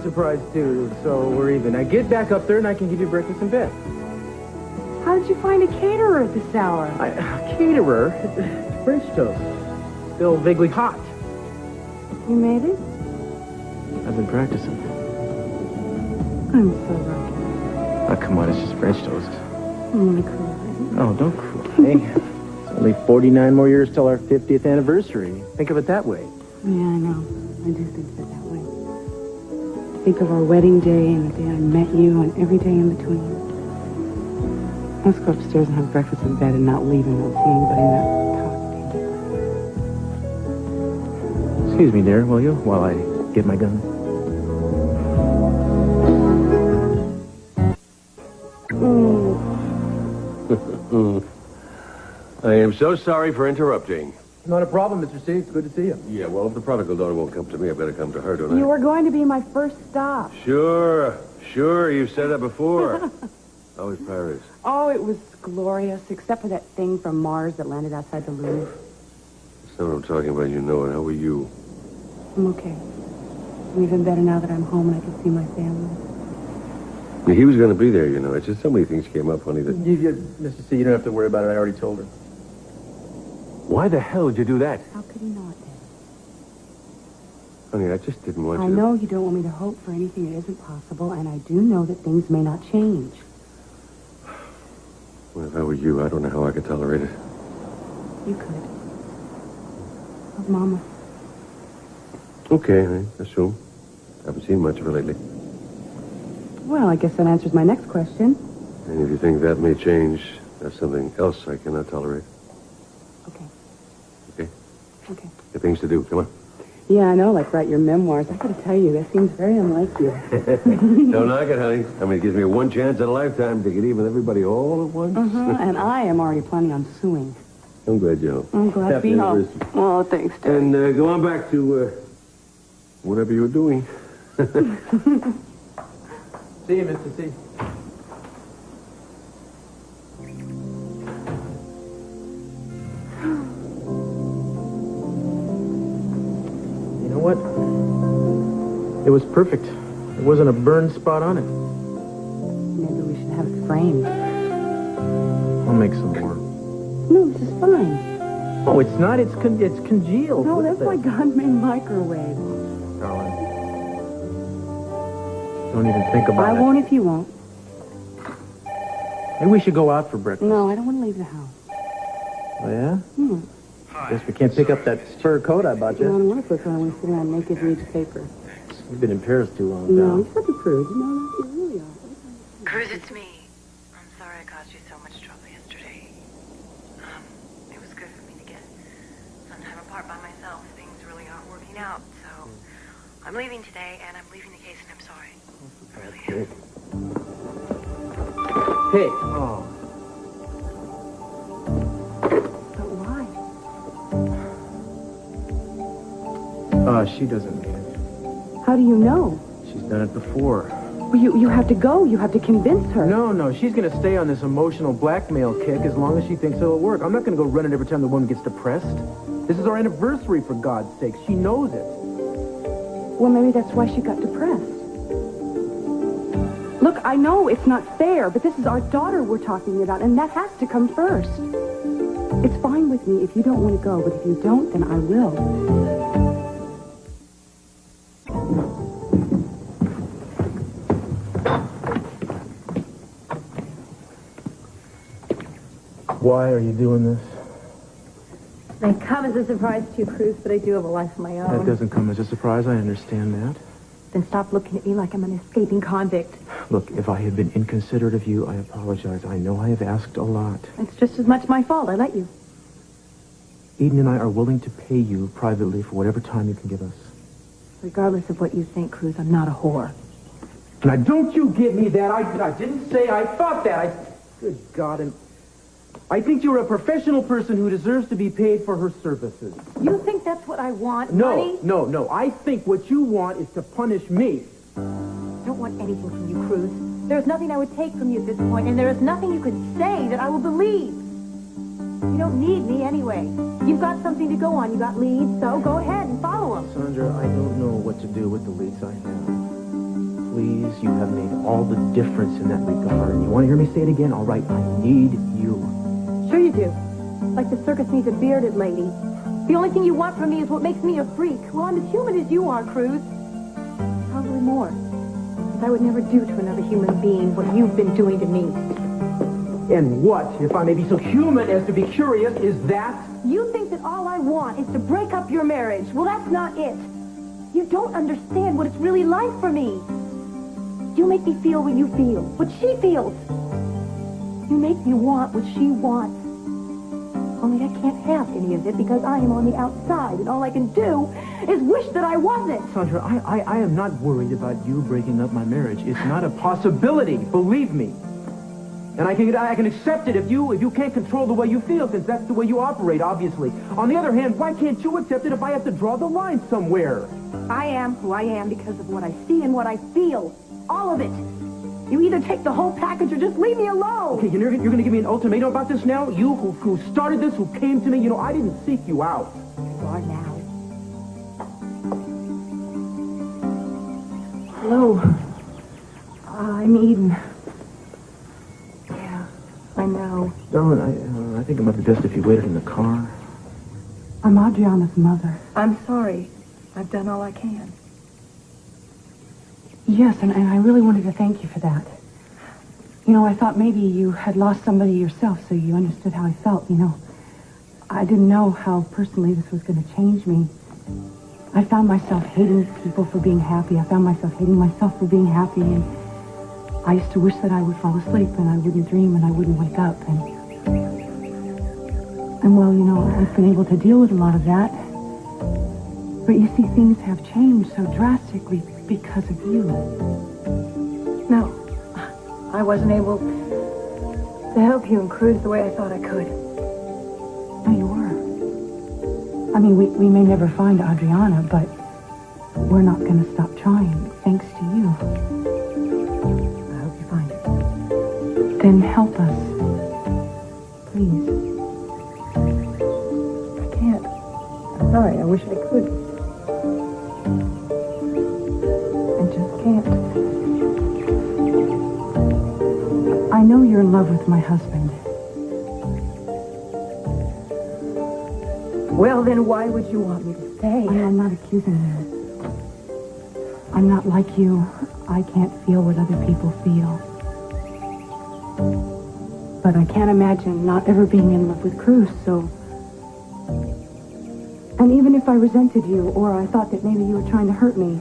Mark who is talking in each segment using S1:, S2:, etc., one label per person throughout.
S1: Surprise too, so we're even. Now get back up there and I can give you breakfast in bed.
S2: How did you find a caterer at this hour?
S1: A caterer? French toast. Still vaguely hot.
S2: You made it?
S1: I've been practicing.
S2: I'm so lucky.
S1: Oh, come on, it's just French toast.
S2: I'm gonna cry.
S1: Oh, don't cry. It's only 49 more years till our 50th anniversary. Think of it that way.
S2: Yeah, I know. I do think of it that way. Think of our wedding day and the day I met you and every day in between. Let's go upstairs and have breakfast in bed and not leave and not see anybody and not talk to you.
S1: Excuse me, dear, will you, while I get my gun?
S3: I am so sorry for interrupting.
S1: Not a problem, Mr. C. It's good to see you.
S3: Yeah, well, if the prodigal daughter won't come to me, I better come to her, don't I?
S2: You were going to be my first stop.
S3: Sure. You've said that before. How was Paris?
S2: Oh, it was glorious, except for that thing from Mars that landed outside the Louvre.
S3: That's not what I'm talking about, you know it. How are you?
S2: I'm okay. I'm even better now that I'm home and I can see my family.
S3: He was going to be there, you know. It's just so many things came up, honey, that...
S1: Mr. C, you don't have to worry about it. I already told her.
S3: Why the hell did you do that?
S2: How could he not, Dad?
S3: Honey, I just didn't want you
S2: I know you don't want me to hope for anything that isn't possible, and I do know that things may not change.
S3: Well, if I were you, I don't know how I could tolerate it.
S2: You could. How's Mama?
S3: Okay, I assume. Haven't seen much of her lately.
S2: Well, I guess that answers my next question.
S3: And if you think that may change, that's something else I cannot tolerate.
S2: Okay.
S3: Okay?
S2: Okay.
S3: Got things to do. Come on.
S2: Yeah, I know, like write your memoirs. I gotta tell you, that seems very unlike you.
S3: Don't knock it, honey. I mean, it gives me one chance in a lifetime to get even with everybody all at once.
S2: And I am already planning on suing.
S3: I'm glad you're home.
S2: I'm glad to be home. Oh, thanks, Dad.
S3: And go on back to whatever you were doing.
S1: See you, Mr. C. You know what? It was perfect. There wasn't a burn spot on it.
S2: Maybe we should have it framed.
S1: I'll make some more.
S2: No, this is fine.
S1: Oh, it's not. It's congealed.
S2: No,
S1: What
S2: that's
S1: is
S2: my
S1: that?
S2: God-made microwave.
S1: Darling. Don't even think about it.
S2: I won't if you won't.
S1: Maybe we should go out for breakfast.
S2: No, I don't want to leave the house.
S1: Oh, yeah?
S2: Hmm.
S1: Guess we can't pick up that fur coat I bought
S2: No, I
S1: you.
S2: don't want to put on. I want to sit around naked and read the paper.
S1: You've been in Paris too long,
S2: No,
S1: pal.
S2: you're such a prude. You know that? You really are.
S4: Cruz, it's me. I'm sorry I caused you so much trouble yesterday. It was good for me to get some time apart by myself. Things really aren't working out, so I'm leaving today, and I'm leaving the case, and I'm sorry. I really am.
S1: Hey. Oh.
S2: But why?
S1: She doesn't mean it.
S2: How do you know?
S1: She's done it before.
S2: Well, you have to go. You have to convince her.
S1: No, she's going to stay on this emotional blackmail kick as long as she thinks it'll work. I'm not going to go running every time the woman gets depressed. This is our anniversary, for God's sake. She knows it.
S2: Well, maybe that's why she got depressed. Look, I know it's not fair, but this is our daughter we're talking about, and that has to come first. It's fine with me if you don't want to go, but if you don't, then I will.
S1: Why are you doing this?
S5: May come as a surprise to you, Cruz, but I do have a life of my own.
S1: That doesn't come as a surprise. I understand that.
S5: Then stop looking at me like I'm an escaping convict.
S1: Look, if I have been inconsiderate of you, I apologize. I know I have asked a lot.
S5: It's just as much my fault. I let you.
S1: Eden and I are willing to pay you privately for whatever time you can give us.
S5: Regardless of what you think, Cruz, I'm not a whore.
S1: Now, don't you give me that. I didn't say I thought that. Good God, and I think you're a professional person who deserves to be paid for her services.
S5: You think that's what I want,
S1: No,
S5: money?
S1: no. I think what you want is to punish me.
S5: I don't want anything from you, Cruz. There's nothing I would take from you at this point, and there is nothing you could say that I will believe. You don't need me anyway. You've got something to go on. You got leads, so go ahead and follow them.
S1: Sandra, I don't know what to do with the leads I have. Please, you have made all the difference in that regard. You want to hear me say it again? All right, I need you.
S5: Sure you do. Like the circus needs a bearded lady. The only thing you want from me is what makes me a freak. Well, I'm as human as you are, Cruz. Probably more. Because I would never do to another human being what you've been doing to me.
S1: And what, if I may be so human as to be curious, is that?
S5: You think that all I want is to break up your marriage. Well, that's not it. You don't understand what it's really like for me. You make me feel what you feel, what she feels. You make me want what she wants. Only I can't have any of it because I am on the outside, and all I can do is wish that I wasn't.
S1: Sandra, I am not worried about you breaking up my marriage. It's not a possibility, believe me. And I can accept it if you can't control the way you feel, since that's the way you operate, obviously. On the other hand, why can't you accept it if I have to draw the line somewhere?
S5: I am who I am because of what I see and what I feel. All of it. You either take the whole package or just leave me alone.
S1: Okay, you're going to give me an ultimatum about this now? You who started this, who came to me, you know, I didn't seek you out.
S5: You are now.
S2: Hello. I'm Eden.
S5: Yeah, I know.
S1: Darling, I think it might be best if you waited in the car.
S2: I'm Adriana's mother.
S5: I'm sorry. I've done all I can.
S2: Yes, and I really wanted to thank you for that. You know, I thought maybe you had lost somebody yourself, so you understood how I felt, you know. I didn't know how personally this was going to change me. I found myself hating people for being happy. I found myself hating myself for being happy, and I used to wish that I would fall asleep and I wouldn't dream and I wouldn't wake up. And well, you know, I've been able to deal with a lot of that. But you see, things have changed so drastically because of you.
S5: No, I wasn't able to help you and Cruz the way I thought I could.
S2: No, you were. I mean, we may never find Adriana, but we're not going to stop trying, thanks to you.
S5: I hope you find it.
S2: Then help us. Please.
S5: I can't. I'm sorry. I wish I could.
S2: I know you're in love with my husband.
S5: Well, then why would you want me to stay?
S2: I'm not accusing you. I'm not like you. I can't feel what other people feel. But I can't imagine not ever being in love with Cruz, so... And even if I resented you, or I thought that maybe you were trying to hurt me,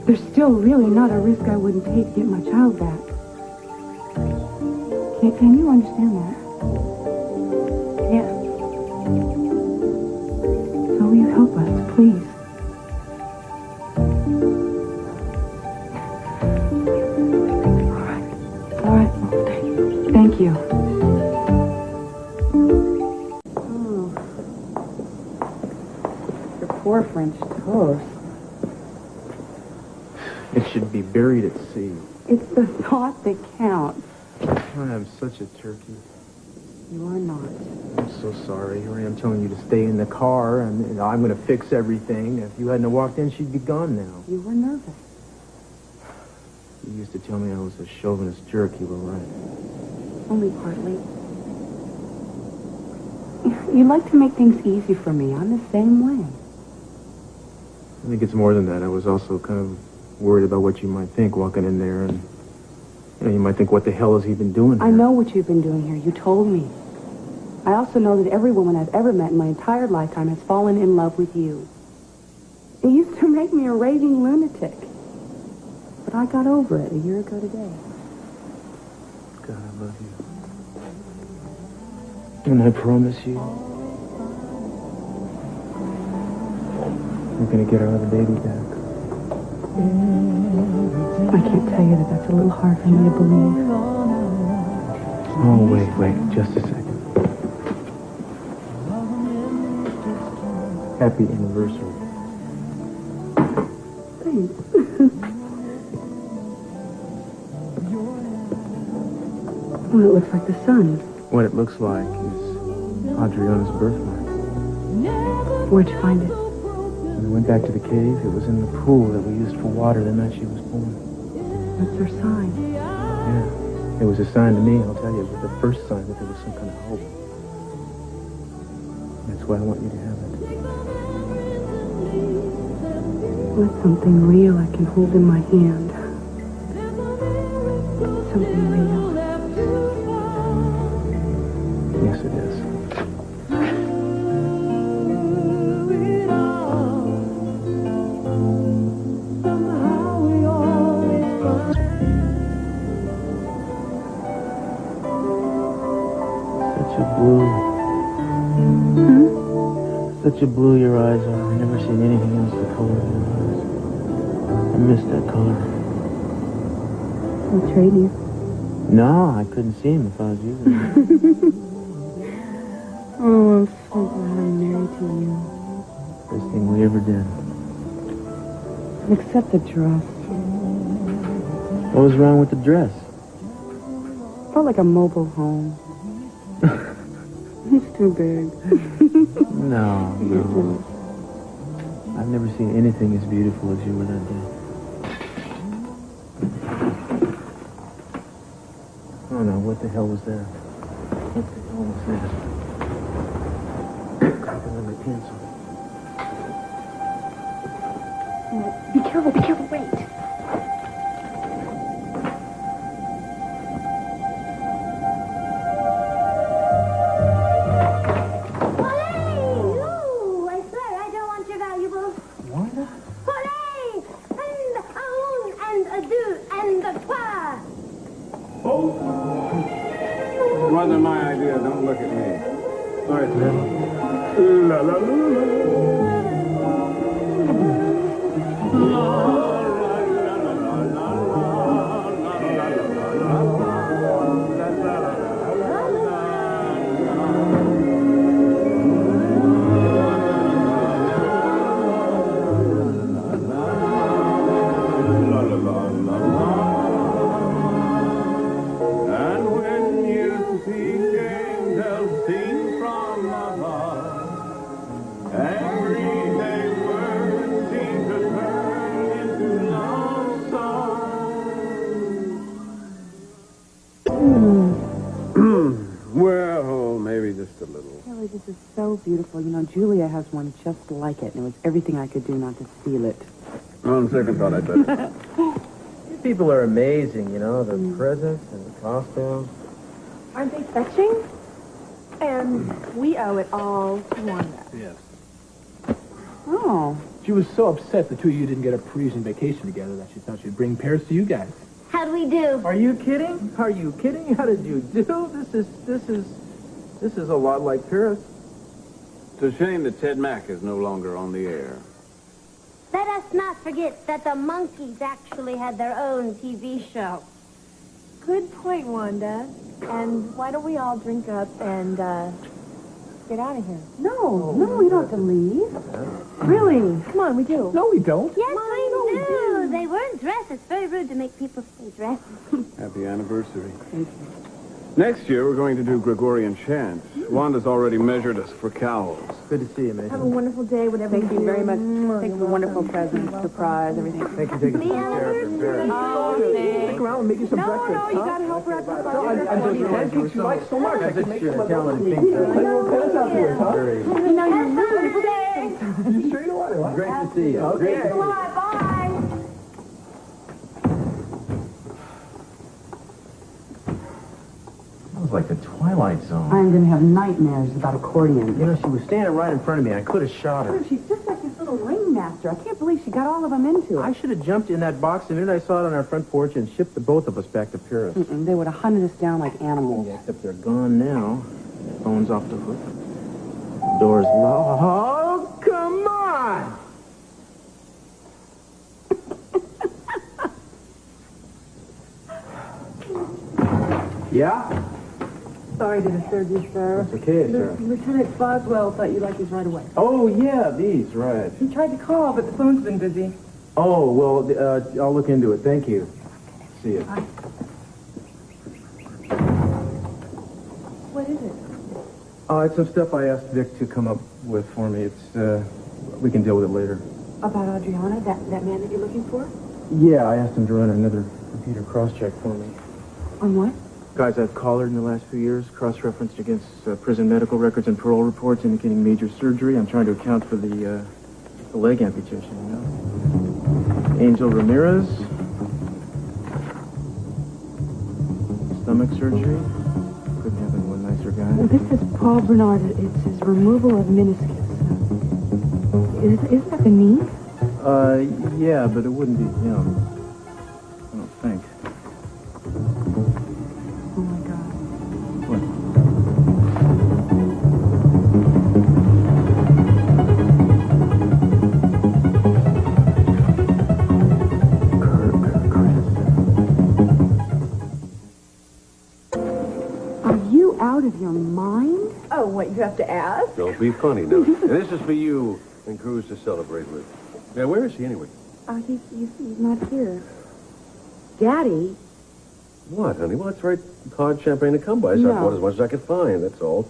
S2: there's still really not a risk I wouldn't take to get my child back. Can you understand that?
S5: Yeah.
S2: So will you help us, please? All right. Well, thank you. Oh. Your poor French toast.
S1: It should be buried at sea.
S2: It's the thought that counts.
S1: I am such a turkey.
S2: You are not.
S1: I'm so sorry. Here I am telling you to stay in the car, and I'm going to fix everything. If you hadn't walked in, she'd be gone now.
S2: You were nervous.
S1: You used to tell me I was a chauvinist jerk. You were right.
S2: Only partly. You like to make things easy for me. I'm the same way.
S1: I think it's more than that. I was also kind of worried about what you might think walking in there, and you might think, what the hell has he been doing here?
S2: I know what you've been doing here. You told me. I also know that every woman I've ever met in my entire lifetime has fallen in love with you. It used to make me a raving lunatic. But I got over it a year ago today.
S1: God, I love you. And I promise you, we're gonna get our other baby back.
S2: I can't tell you that that's a little hard for me to believe.
S1: Oh, wait, just a second. Happy anniversary.
S2: Thanks. Well, it looks like the sun.
S1: What it looks like is Adriana's birthmark.
S2: Where'd you find it?
S1: When we went back to the cave, it was in the pool that we used for water the night she was born.
S2: That's her sign.
S1: Yeah. It was a sign to me, I'll tell you. It was the first sign that there was some kind of hope. That's why I want you to have it.
S2: That's something real I can hold in my hand. Something real.
S1: Yes, it is. Such a blue your eyes are. I've never seen anything else the color of your eyes. I miss that color.
S2: I'll trade you.
S1: No, I couldn't see him if I was you.
S2: Oh, I'm so glad I'm married to you.
S1: Best thing we ever did.
S2: Except the dress.
S1: What was wrong with the dress?
S2: Felt like a mobile home. It's too big.
S1: No. I've never seen anything as beautiful as you were that day. Oh no, what the hell was that? What the hell was that? Cracking on my pencil.
S5: Be careful, wait.
S3: Wasn't my idea. Don't look at me. Sorry, Ted. La la la Well, maybe just a little.
S2: Kelly, this is so beautiful. You know, Julia has one just like it, and it was everything I could do not to steal it.
S3: On second thought, I'd better.
S1: These people are amazing, you know, the presents and the costumes.
S5: Aren't they fetching? And we owe it all to Wanda.
S6: Yes.
S2: Oh.
S6: She was so upset the two of you didn't get a Parisian vacation together that she thought she'd bring Paris to you guys.
S5: How'd we do?
S1: Are you kidding? Are you kidding? How did you do? This is a lot like Paris.
S3: It's a shame that Ted Mack is no longer on the air.
S5: Let us not forget that the monkeys actually had their own TV show. Good point, Wanda. And why don't we all drink up and, get out of here?
S2: No, we don't have to leave.
S5: Really? Come on, we do.
S6: No, we don't.
S5: Yes, we do. They weren't dressed. It's very rude to make people stay dressed.
S3: Happy anniversary. Next year, we're going to do Gregorian chants. Wanda's already measured us for cowls.
S1: Good to see you, man.
S5: Have a wonderful day, whatever
S2: Thank you very much. Thanks for wonderful presents, surprise, everything.
S1: Thank you for taking care of her. Paris.
S2: Oh,
S6: Stick around and make you some breakfast.
S5: No, you gotta help her out.
S6: I'm just pancakes you like so much. I can make them.
S1: Talented people.
S5: You know, you're really
S6: You sure you know what I like?
S1: Great to see you. Great to see you.
S5: Bye.
S1: That was like the Twilight Zone.
S2: I'm going to have nightmares about accordion.
S1: You know, she was standing right in front of me. I could have shot her.
S2: She's just like this little ring now. master. I can't believe she got all of them into it.
S1: I should have jumped in that box the minute I saw it on our front porch and shipped the both of us back to Paris.
S2: They would have hunted us down like animals.
S1: Yeah, except they're gone now. Phone's off the hook. Door's locked. Oh, come on! Yeah?
S2: Sorry to disturb you, sir.
S1: It's okay, sir.
S2: Lieutenant Boswell thought you'd like these right away.
S1: Oh, yeah, these, right.
S2: He tried to call, but the phone's been busy.
S1: Oh, well, I'll look into it. Thank you. See you.
S2: What is it?
S1: It's some stuff I asked Vic to come up with for me. It's, we can deal with it later.
S2: About Adriana, that man that you're looking for?
S1: Yeah, I asked him to run another computer cross-check for me.
S2: On what?
S1: Guys I've collared in the last few years, cross-referenced against prison medical records and parole reports indicating major surgery. I'm trying to account for the leg amputation, you know? Angel Ramirez. Stomach surgery. Couldn't have been one nicer guy.
S2: Well, this is Paul Bernard. It says removal of meniscus. Is that the knee?
S1: Yeah, but it wouldn't be him. I don't think.
S2: Oh, my God.
S1: What?
S2: Are you out of your mind?
S5: Oh, what, you have to ask?
S3: Don't be funny, no. And this is for you and Cruz to celebrate with. Now, where is he anyway?
S2: He's not here. Daddy?
S3: What, honey? Well, it's right hard champagne to come by, so I
S2: No.
S3: bought as much as I could find, that's all.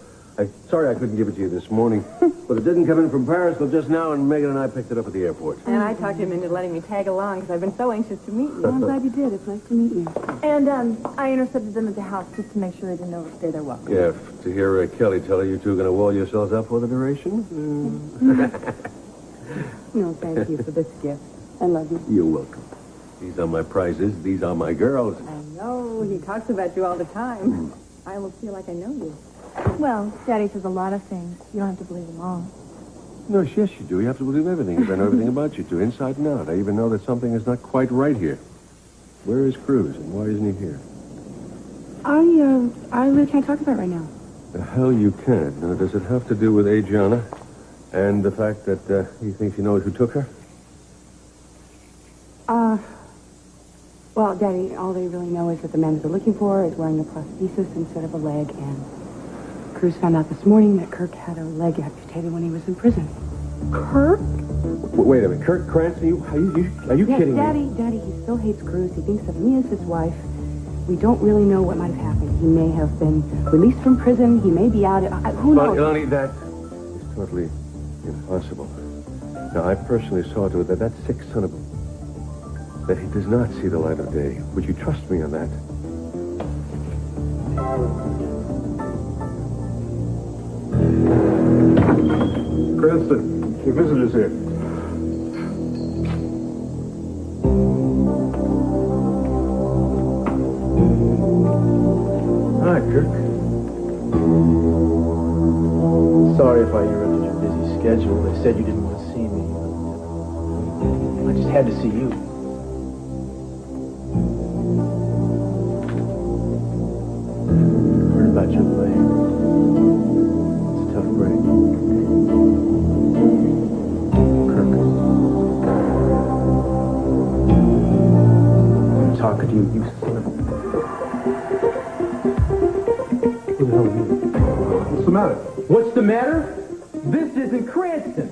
S3: Sorry I couldn't give it to you this morning, but it didn't come in from Paris till just now, and Megan and I picked it up at the airport.
S5: And I talked him into letting me tag along because I've been so anxious to meet you.
S2: Well, I'm glad you did. It's nice to meet you.
S5: And I intercepted them at the house just to make sure they didn't overstay their welcome.
S3: Yeah, to hear Kelly tell her you two are going to wall yourselves up for the duration?
S2: No, thank you for this gift. I love you.
S3: You're welcome. These are my prizes. These are my girls.
S5: I know. He talks about you all the time. I almost feel like I know you. Well, Daddy says a lot of things. You don't have to believe them all.
S3: No, yes, you do. You have to believe everything. I know everything about you two, inside and out. I even know that something is not quite right here. Where is Cruz, and why isn't he here?
S2: I really can't talk about it right now.
S3: The hell you can. Now, does it have to do with Adriana and the fact that he thinks he knows who took her?
S2: Well, Daddy, all they really know is that the man that they're looking for is wearing a prosthesis instead of a leg, and Cruz found out this morning that Kirk had a leg amputated when he was in prison.
S5: Kirk?
S3: Wait a minute. Kirk Cranston? Are you
S2: Yes,
S3: kidding me?
S2: Daddy, he still hates Cruz. He thinks of me as his wife. We don't really know what might have happened. He may have been released from prison. He may be out. Who knows?
S3: But, Eleni, that is totally impossible. Now, I personally saw to it that sick son of a... that he does not see the light of day. Would you trust me on that? Cranston, your visitor's here.
S1: Hi, Kirk. Sorry if I interrupted your busy schedule. They said you didn't want to see me. I just had to see you. Heard about your leg. It's a tough break. Kirk. I'm talking to you, you son of a... Who the hell are you?
S3: What's the matter?
S1: What's the matter? This isn't Cranston.